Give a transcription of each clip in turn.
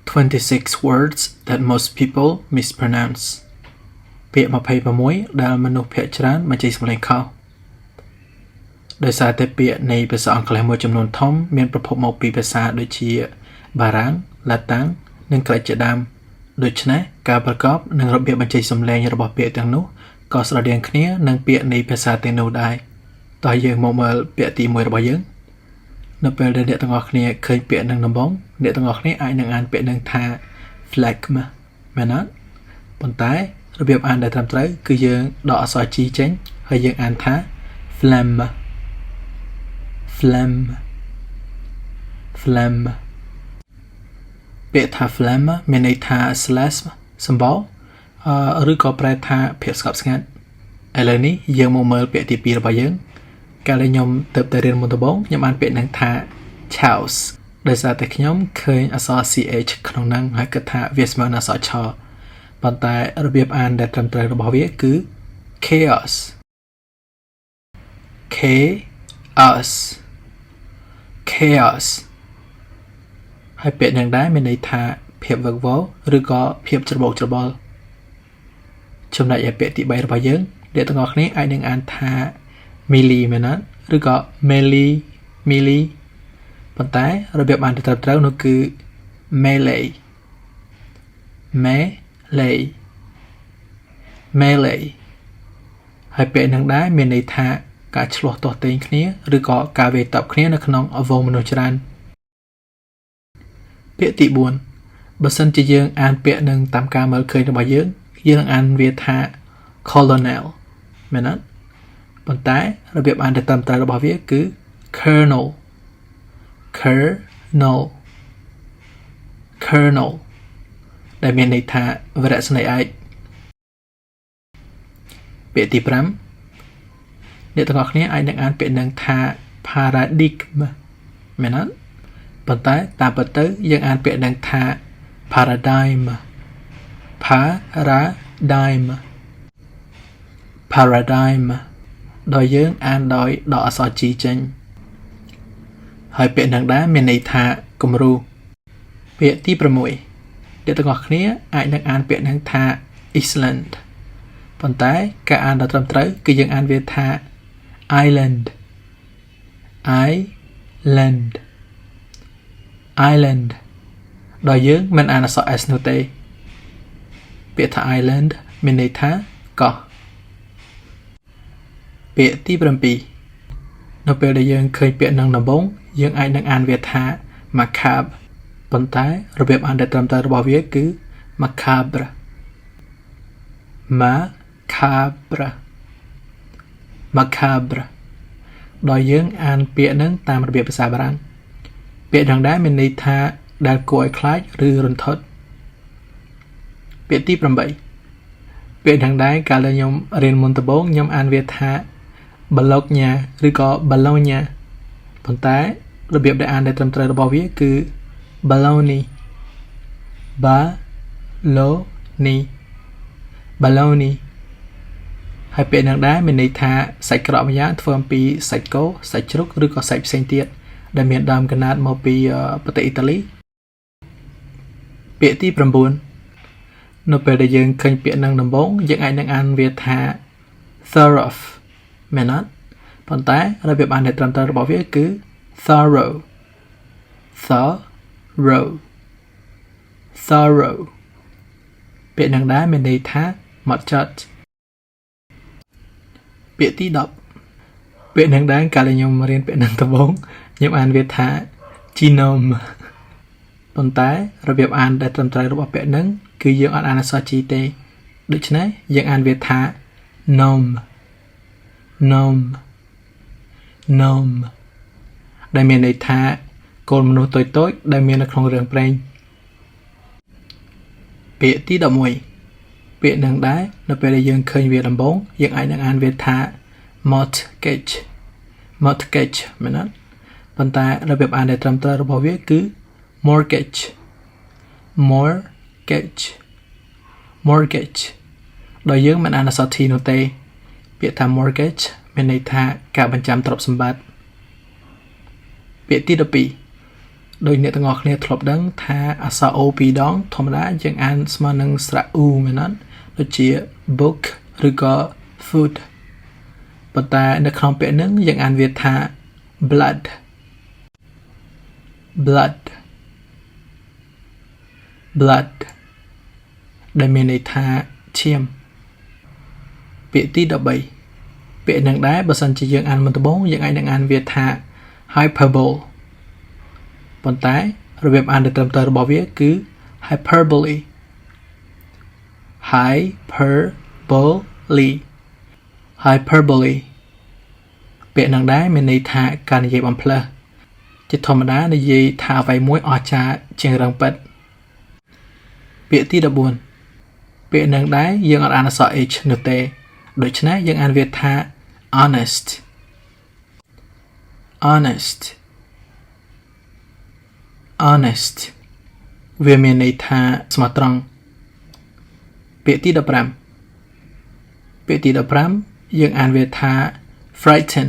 26 words that most people mispronounce ពាក្យ26ដែលមនុស្សភាគច្រើនមិនចេះសម្លេងខុសដោយសារតែពាក្យនៃភាសាអង់គ្លេសមួយចំនួនធំមានប្រភពមកពីភាសាដូចជាបារាំង ឡាតាំង និងក្រិកជាដើមដូច្នេះការប្រកបនិងរបៀបបញ្ចេញសំឡេងរបស់ពាក្យទាំងនោះក៏ស្រដៀងគ្នានឹងពាក្យនៃភាសាទាំងនោះដែរតោះយើងមកមើលពាក្យទី1របស់យើងនៅពេលដែលអ្នកទាំងអស់គ្នាឃើញពាក្យនឹងដំបូងអ្នកទាំងអស់គ្នាអាចនឹងអានពាក្យនឹងថា phlegm មែនទេប៉ុន្តែរបៀបអានដែលត្រឹមត្រូវគឺយើងដកអក្សរ G ចេញហើយយើងអានថា phlegm ពាក្យថា phlegm មានន័យថា slash សម្បោឬក៏ប្រែថាភាពស្ងប់ស្ងាត់ឥឡូវនេះយើងមកមើលពាក្យទី2របស់យើងកាលខ្ញុំទៅរៀនមុនដំបូងខ្ញុំអានពាក្យនឹងថា chaos ដោយសារតែខ្ញុំឃើញអក្សរ ch ក្នុងហ្នឹងហើយគិតថាវាស្មើនឹងអក្សរឆប៉ុន្តែរបៀបអានដែលត្រឹមត្រូវរបស់វាគឺ chaos ហើយពាក្យនឹងដែរមានន័យថាភាពវឹកវរឬក៏ភាពច្របូកច្របល់ចំណែកឯពាក្យទី3របស់យើងអ្នកទាំងអស់គ្នាអាចនឹងអានថា milli មែនទេឬក៏ milli ប៉ុន្តែរបៀបអានដែលត្រឹមត្រូវនោះគឺ melee ហើយពាក្យនឹងដែរមានន័យថាការឆ្លោះទាស់ទែងគ្នាឬក៏ការវាយតប់គ្នានៅក្នុងអវងមនុស្សច្រើនពាក្យទី4បើសិនជាយើងអានពាក្យនឹងតាមការមើលឃើញរបស់យើងនឹងអានវាថា colonel មែនទេប៉ុន្តែរបៀបអានដែលត្រឹមត្រូវរបស់វាគឺ colonel ដែលមានន័យថាវរៈស្នេហ៍ឯកពាក្យទី5អ្នកទាំងអស់គ្នាអាចនឹងអានពាក្យនឹងថា paradigm មែនទេប៉ុន្តែតាមពិតទៅយើងអានពាក្យនឹងថា paradigm ដោយយើងអានដោយដកអក្សរ G ចេញហើយពាក្យនឹងដែរមានន័យថាគំរូពាក្យទី6អ្នកទាំងអស់គ្នាអាចនឹងអានពាក្យនឹងថា Iceland ប៉ុន្តែការអានដ៏ត្រឹមត្រូវគឺយើងអានវាថា island ដោយយើងមិនអានអក្សរ S នោះទេពាក្យថា island មានន័យថាកោះពាក្យទី7នៅពេលដែលយើងឃើញពាក្យនឹងដំបូងយើងអាចនឹងអានវាថា macabre ប៉ុន្តែរបៀបអានដែលត្រឹមត្រូវរបស់វាគឺ macabre ដោយយើងអានពាក្យនឹងតាមរបៀបភាសាបារាំងពាក្យនឹងដែរមានន័យថាដែលគួរឲ្យខ្លាចឬរន្ធត់ពាក្យទី8ពាក្យនឹងដែរកាលខ្ញុំរៀនមុនដំបូងខ្ញុំអានវាថា Bologna ឬក៏ Bologna ប៉ុន្តែរបៀបដែលអានដែលត្រឹមត្រូវរបស់វាគឺ Bologna ហើយពាក្យនឹងដែរមានន័យថាសាច់ក្រកម្យ៉ាងធ្វើអំពីសាច់គោសាច់ជ្រូកឬក៏សាច់ផ្សេងទៀតដែលមានដើមកណាត់មកពីប្រទេសអ៊ីតាលីពាក្យទី9នៅពេលដែលយើងឃើញពាក្យនឹងដំបូងយើងអាចនឹងអានវាថា thorough មែនទេប៉ុន្តែរបៀបអានដែលត្រឹមត្រូវរបស់វាគឺ thorough ពាក្យនឹងដែរមានន័យថាហ្មត់ចត់ពាក្យទី10ពាក្យនឹងដែរកាលខ្ញុំរៀនពាក្យនឹងដំបូងខ្ញុំអានវាថា genome ប៉ុន្តែរបៀបអានដែលត្រឹមត្រូវរបស់ពាក្យនឹងគឺយើងអត់អានអក្សរ G ទេដូច្នេះយើងអានវាថា nome ដែលមានន័យថាកូនមនុស្សតូចៗដែលមាននៅក្នុងរឿងព្រេងពាក្យទី11ពាក្យនឹងដែរនៅពេលដែលយើងឃើញវាដំបូងយើងអាចនឹងអានវាថា mortgage មែនទេប៉ុន្តែរបៀបអានដែលត្រឹមត្រូវរបស់វាគឺ mortgage ដោយយើងមិនអានអក្សរ T នោះទេពាក្យថា mortgage មានន័យថាការបញ្ចាំទ្រព្យសម្បត្តិពាក្យទី12 ដោយអ្នកទាំងអស់គ្នាធ្លាប់ដឹងថាអក្សរ O ពីរដងធម្មតាយើងអានស្មើនឹងស្រៈ U មែនអត់ដូចជា book ឬក៏ food ប៉ុន្តែនៅក្នុងពាក្យហ្នឹងយើងអានវាថា blood ដែលមានន័យថាឈាមពាក្យទី13ពាក្យនឹងដែរបើសិនជាយើងអានមុនដំបូងយើងអាចនឹងអានវាថា hyperbole ប៉ុន្តែរបៀបអានដែលត្រឹមត្រូវរបស់វាគឺ hyperbole ពាក្យនឹងដែរមានន័យថាការនិយាយបំផ្លើសជាធម្មតានិយាយថាអ្វីមួយអស្ចារ្យជាងរឿងពិតពាក្យទី14ពាក្យនឹងដែរយើងអត់អានអក្សរ H នោះទេដូច្នេះយើងអានវាថា honest វាមានន័យថាស្មោះត្រង់ពាក្យទី15យើងអានវាថា frighten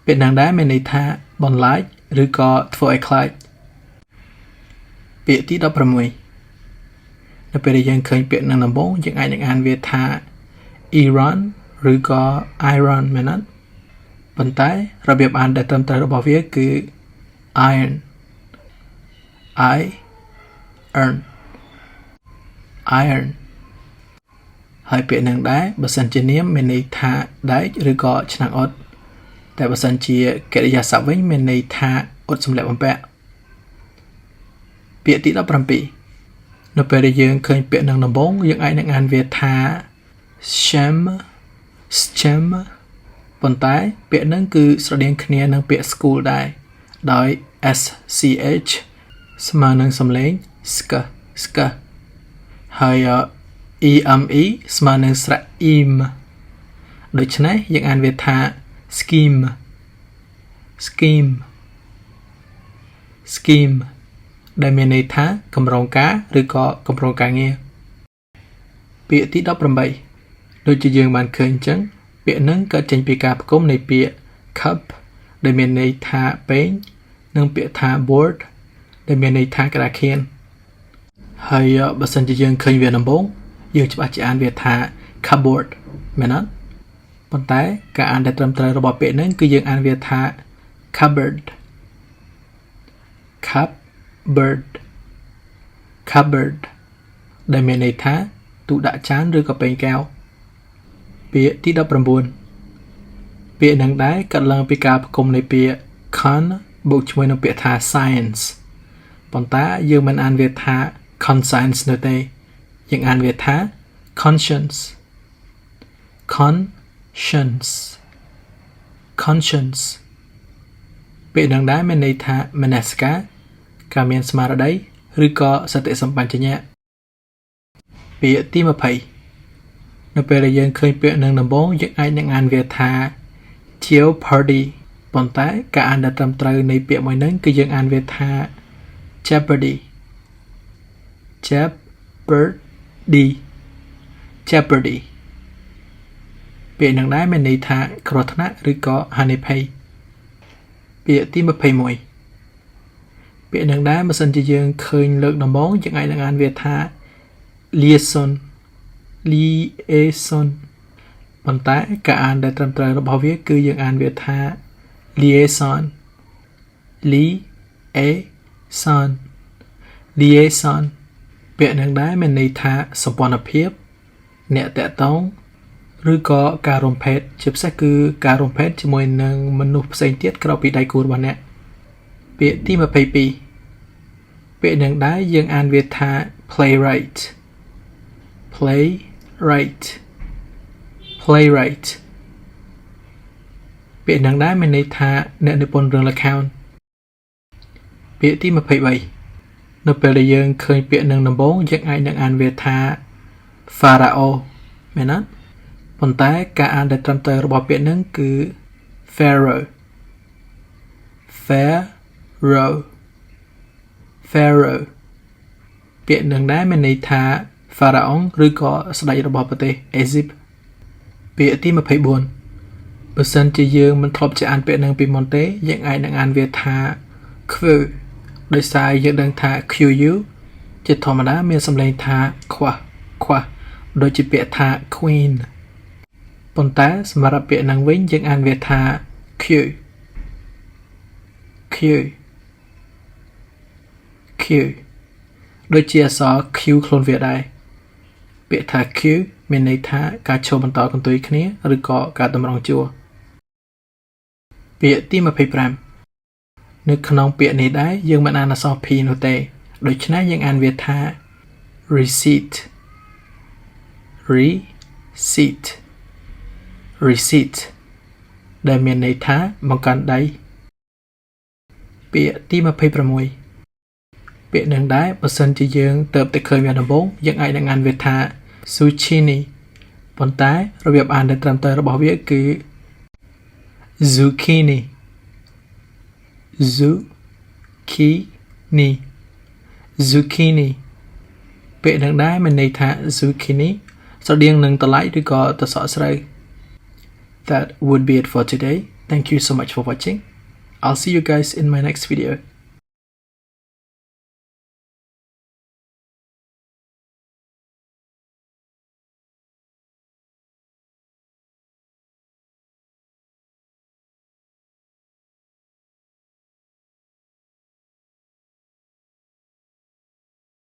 ពាក្យនឹងដែរមានន័យថាបន្លាចឬក៏ធ្វើឲ្យខ្លាចពាក្យទី16នៅពេលដែលយើងឃើញពាក្យនឹងដំបូងយើងអាចនឹងអានវាថា Iran ឬក៏ Iron មែនទេប៉ុន្តែរបៀបអានដែលត្រឹមត្រូវរបស់វាគឺ iron ហើយពាក្យនឹងដែរបើសិនជានាមមានន័យថាដែកឬក៏ឆ្នាំងអ៊ុតតែបើសិនជាកិរិយាសព្ទវិញមានន័យថាអ៊ុតសម្លៀកបំពាក់ពាក្យទី17នៅពេលដែលយើងឃើញពាក្យនឹងដំបូងយើងអាចនឹងអានវាថា sham ប៉ុន្តែពាក្យនឹងគឺស្រដៀងគ្នានឹងពាក្យ school ដែរដោយ sch ស្មើនឹងសំឡេង sk ហើយ eme ស្មើនឹងស្រៈ im ដូច្នេះយើងអានវាថា scheme ដែលមានន័យថាកម្រងការឬក៏កម្រងការងារពាក្យទី18ដូចជាយើងបានឃើញអញ្ចឹងពាក្យនឹងកើតចេញពីការផ្គុំនៃពាក្យ cup ដែលមានន័យថាពែងនិងពាក្យថា board ដែលមានន័យថាក្តារខៀនហើយបើសិនជាយើងឃើញវាដំបូងយើងច្បាស់ជាអានវាថា cupboard មែនទេប៉ុន្តែការអានដែលត្រឹមត្រូវរបស់ពាក្យនឹងគឺយើងអានវាថា cupboard ដែលមានន័យថាទូដាក់ចានឬក៏ពែងកែវពាក្យទី19ពាក្យនឹងដែរកាត់ឡើងពីការផ្គុំនៃពាក្យ con បូកជាមួយនឹងពាក្យថា science ប៉ុន្តែយើងមិនអានវាថា conscience នោះទេយើងអានវាថា conscience ពាក្យនឹងដែរមានន័យថាមនសិការការមានស្មារតីឬក៏សតិសម្បជញ្ញៈពាក្យទី20នៅពេលដែលយើងឃើញពាក្យនឹងដំបូងយើងអាចនឹងអានវាថា jeopardy ប៉ុន្តែការអានដែលត្រឹមត្រូវនៃពាក្យមួយហ្នឹងគឺយើងអានវាថា jeopardy ពាក្យនឹងដែរមានន័យថាគ្រោះថ្នាក់ឬក៏ហានិភ័យពាក្យទី21ពាក្យនឹងដែរបើសិនជាយើងឃើញលើកដំបូងយើងអាចនឹងអានវាថា liaison ប៉ុន្តែការអានដែលត្រឹមត្រូវរបស់វាគឺយើងអានវាថា liaison ពាក្យនឹងដែរមានន័យថាសម្ព័ន្ធភាពអ្នកតាក់ទងឬក៏ការរំភេតជាពិសេសគឺការរំភេតជាមួយនឹងមនុស្សផ្សេងទៀតក្រៅពីដៃគូរបស់អ្នកពាក្យទី22ពាក្យនឹងដែរយើងអានវាថា playwright ពាក្យនឹងដែរមានន័យថាអ្នកនិពន្ធរឿងល្ខោនពាក្យទី23នៅពេលដែលយើងឃើញពាក្យនឹងដំបូងយើងអាចនឹងអានវាថា pharaoh មែនទេប៉ុន្តែការអានដែលត្រឹមត្រូវរបស់ពាក្យនឹងគឺ pharaoh ពាក្យនឹងដែរមានន័យថា pharaoh ឬក៏ស្ដេចរបស់ប្រទេសអេស៊ីបពាក្យទី24 បើសិនជាយើងមិនធ្លាប់ចេះអានពាក្យនឹងពីមុនទេយើងអាចនឹងអានវាថា Q ដោយសារយើងដឹងថា QU ជាធម្មតាមានសំឡេងថា ខ្វះដូចជាពាក្យថា Queen ប៉ុន្តែសម្រាប់ពាក្យនឹងវិញយើងអានវាថា Q ដូចជាអក្សរ Q ខ្លួនវាដែរពាក្យថា Q មានន័យថាការឈរបន្តកន្ទុយគ្នាឬក៏ការតម្រង់ជួរពាក្យទី25នៅក្នុងពាក្យនេះដែរយើងមិនអានអក្សរ P នោះទេដូច្នេះយើងអានវាថា receipt ដែលមានន័យថាបង្កាន់ដៃពាក្យទី26ពាក្យនឹងដែរបើសិនជាយើងទៅតែឃើញវាដំបូងយើងអាចនឹងអានវាថា zucchini ប៉ុន្តែរបៀបអានដែលត្រឹមត្រូវរបស់វាគឺ zucchini ពាក្យនឹងដែរមានន័យថា zucchini ស្រដៀងនឹងតឡៃឬក៏ត្រសក់ស្រូវ That would be it for today. Thank you so much for watching. I'll see you guys in my next video.